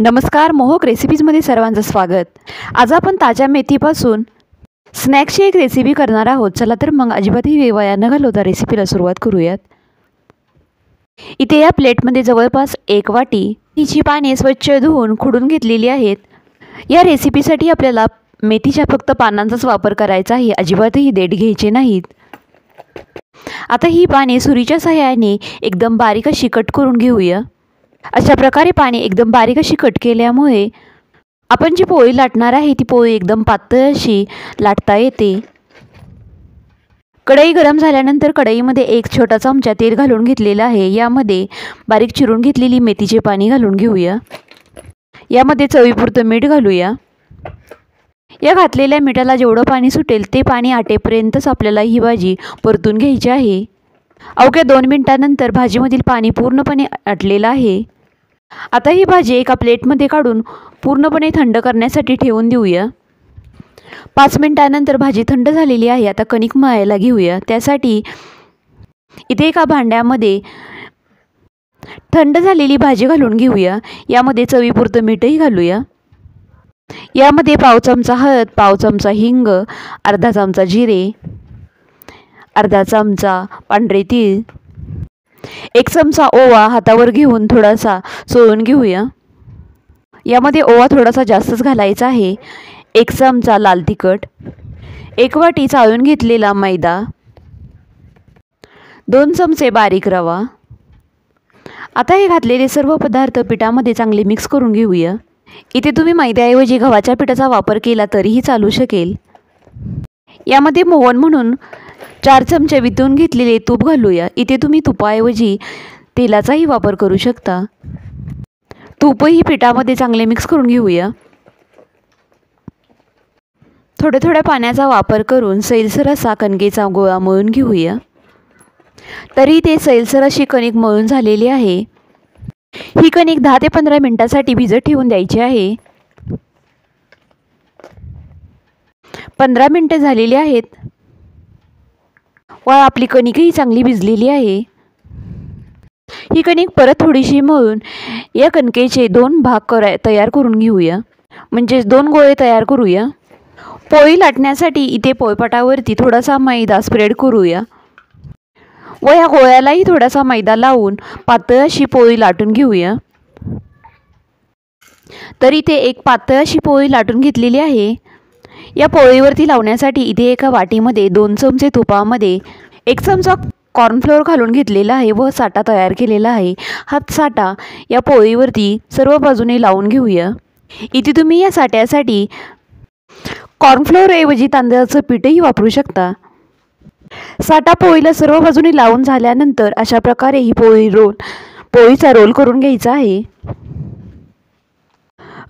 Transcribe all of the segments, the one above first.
नमस्कार, मोहक रेसिपीजमध्ये सर्वांचं स्वागत। आज आपण ताज्या मेथीपासून स्नॅक्सची एक रेसिपी करणार आहोत। चला तर मग अजिबातही वेळ न घालवता रेसिपीला सुरुवात करूयात। इथे या प्लेटमध्ये जवळपास 1 वाटी मेथीची पाने स्वच्छ धुवून खुडून घेतलेली आहेत। या रेसिपीसाठी आपल्याला मेथीच्या फक्त पानांचाच वापर करायचा आहे, अजिबातही देठ घ्यायचे नाहीत। आता ही पाने सुरीच्या सहाय्याने एकदम बारीक अशी कट करून घेऊया। अशा प्रकारे पाने एकदम बारीक अशी कट केल्यामुळे आपण जी पोळी लाटणार आहे ती पोळी एकदम पातळ अशी लाटता येते। कढई गरम झाल्यानंतर कढईमध्ये 1 छोटा चमचा तेल घालून घेतलेला आहे। यामध्ये बारीक चिरून घेतलेली मेथीची पाने घालून घेऊया। यामध्ये चवीपुरतं मीठ घालूया। या घातलेल्या मिठाला जेवढं पाणी सुटेल ते पाणी आटेपर्यंतच आपल्याला ही भाजी परतून घ्यायची आहे। अवघ्या 2 मिनिटांनंतर भाजीमधील पाणी पूर्णपणे आटलेलं आहे। आता ही भाजी एका प्लेटमध्ये काढून पूर्णपणे थंड करण्यासाठी ठेवून देऊया। 5 मिनिटांनंतर भाजी थंड झालेली आहे। आता कणिक मळायला घेऊया। त्यासाठी इथे एका भांड्यामध्ये थंड झालेली भाजी घालून घेऊया। यामध्ये चवीपुरतं मीठही घालूया। यामध्ये पाव चमचा हळद, पाव चमचा हिंग, अर्धा चमचा जिरे, अर्धा चमचा पांढरे तीळ, 1 चमचा ओवा हातावर घेऊन थोडासा चोळून घेऊया। यामध्ये ओवा थोडासा जास्तच घालायचा आहे। 1 चमचा लाल तिखट, 1 वाटी चाळून घेतलेला मैदा, 2 चमचे बारीक रवा। आता हे घातलेले सर्व पदार्थ पिठामध्ये चांगले मिक्स करून घेऊया। इथे तुम्ही मैद्याऐवजी गव्हाच्या पिठाचा वापर केला तरीही चालू शकेल। यामध्ये मोहन म्हणून 4 चमचे वितळून घेतलेले तूप घालूया। इथे तुम्ही तुपाऐवजी तेलाचाही वापर करू शकता। तूपही पिठामध्ये चांगले मिक्स करून घेऊया। थोड्या पाण्याचा वापर करून सैलसर असा कणकेचा गोळा मळून घेऊया। तरी ते सैलसर अशी कणिक मळून झालेली आहे। ही कणिक 10 ते 15 मिनिटांसाठी भिजत ठेवून द्यायची आहे। 15 मिनिटे झालेली आहेत व आपली कणिकही चांगली भिजलेली आहे। ही कणिक परत थोडीशी मळून या कणकेचे 2 भाग तयार करून घेऊया, म्हणजे 2 गोळे तयार करूया। पोळी लाटण्यासाठी इथे पोळपाटावरती थोडासा मैदा स्प्रेड करूया व या गोळ्यालाही थोडासा मैदा लावून पातळ अशी पोळी लाटून घेऊया। तर इथे एक पातळ अशी पोळी लाटून घेतलेली आहे। या पोळीवरती लावण्यासाठी इथे एका वाटीमध्ये 2 चमचे तुपामध्ये 1 चमचा कॉर्नफ्लोअर घालून घेतलेला आहे व साठा तयार केलेला आहे। हा साठा या पोळीवरती सर्व बाजूने लावून घेऊया। इथे तुम्ही या साठ्यासाठी कॉर्नफ्लोअरऐवजी तांदळाचं पीठही वापरू शकता। साठा पोळीला सर्व बाजूने लावून झाल्यानंतर अशा प्रकारे ही पोळीचा रोल करून घ्यायचा आहे।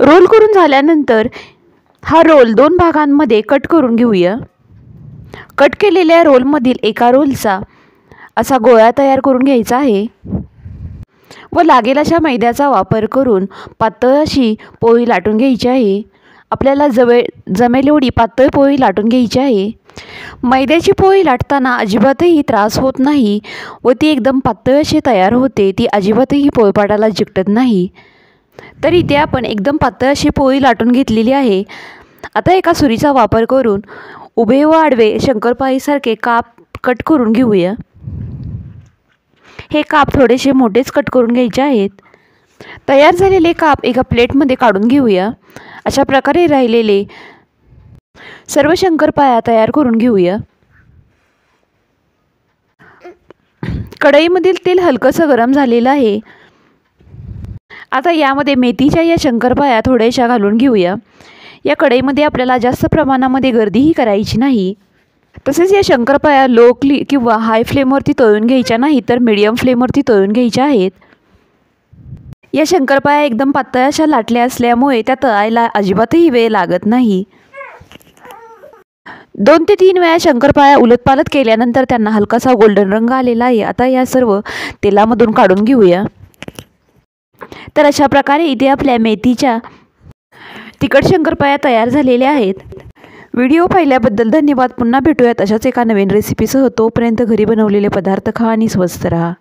रोल करून झाल्यानंतर हा रोल 2 भागांमध्ये कट करून घेऊया। कट केलेल्या रोलमधील एका रोलचा असा गोळा तयार करून घ्यायचा आहे व लागेल अशा मैद्याचा वापर करून पातळ अशी पोळी लाटून घ्यायची आहे। आपल्याला जमेल एवढी पातळ पोळी लाटून घ्यायची आहे। मैद्याची पोळी लाटताना अजिबातही त्रास होत नाही व ती एकदम पातळ अशी तयार होते। ती अजिबातही पोळपाटाला चिकटत नाही। तर इथे आपण एकदम पातळ अशी पोळी लाटून घेतलेली आहे। आता एका सुरीचा वापर करून उभे व आडवे शंकरपाळीसारखे काप कट करून घेऊया। हे काप थोडेसे मोठेच कट करून घ्यायचे आहेत। तयार झालेले काप एका प्लेटमध्ये काढून घेऊया। अशा प्रकारे राहिलेले सर्व शंकरपाळ्या तयार करून घेऊया। कढईमधील तेल हलकंसं गरम झालेलं आहे। आता यामध्ये मेथीच्या या शंकरपाळ्या थोड्याशा घालून घेऊया। या कढईमध्ये आपल्याला जास्त प्रमाणामध्ये गर्दीही करायची नाही। तसेच या शंकरपाळ्या लो किंवा हाय फ्लेमवरती तळून घ्यायच्या नाही, तर मीडियम फ्लेमवरती तळून घ्यायच्या आहेत। या शंकरपाळ्या एकदम पातळ अशा लाटल्या असल्यामुळे त्या तळायला अजिबातही वेळ लागत नाही। 2 ते 3 वेळा शंकरपाळ्या उलटपालट केल्यानंतर त्यांना हलकासा गोल्डन रंग आलेला आहे। आता या सर्व तेलामधून काढून घेऊया। तर अशा प्रकारे इथे आपल्या मेथीच्या तिखट शंकरपाळ्या तयार झालेल्या आहेत। व्हिडिओ पाहिल्याबद्दल धन्यवाद। पुन्हा भेटूयात अशाच एका नवीन रेसिपीसह। तोपर्यंत घरी बनवलेले पदार्थ खा आणि स्वस्थ राहा।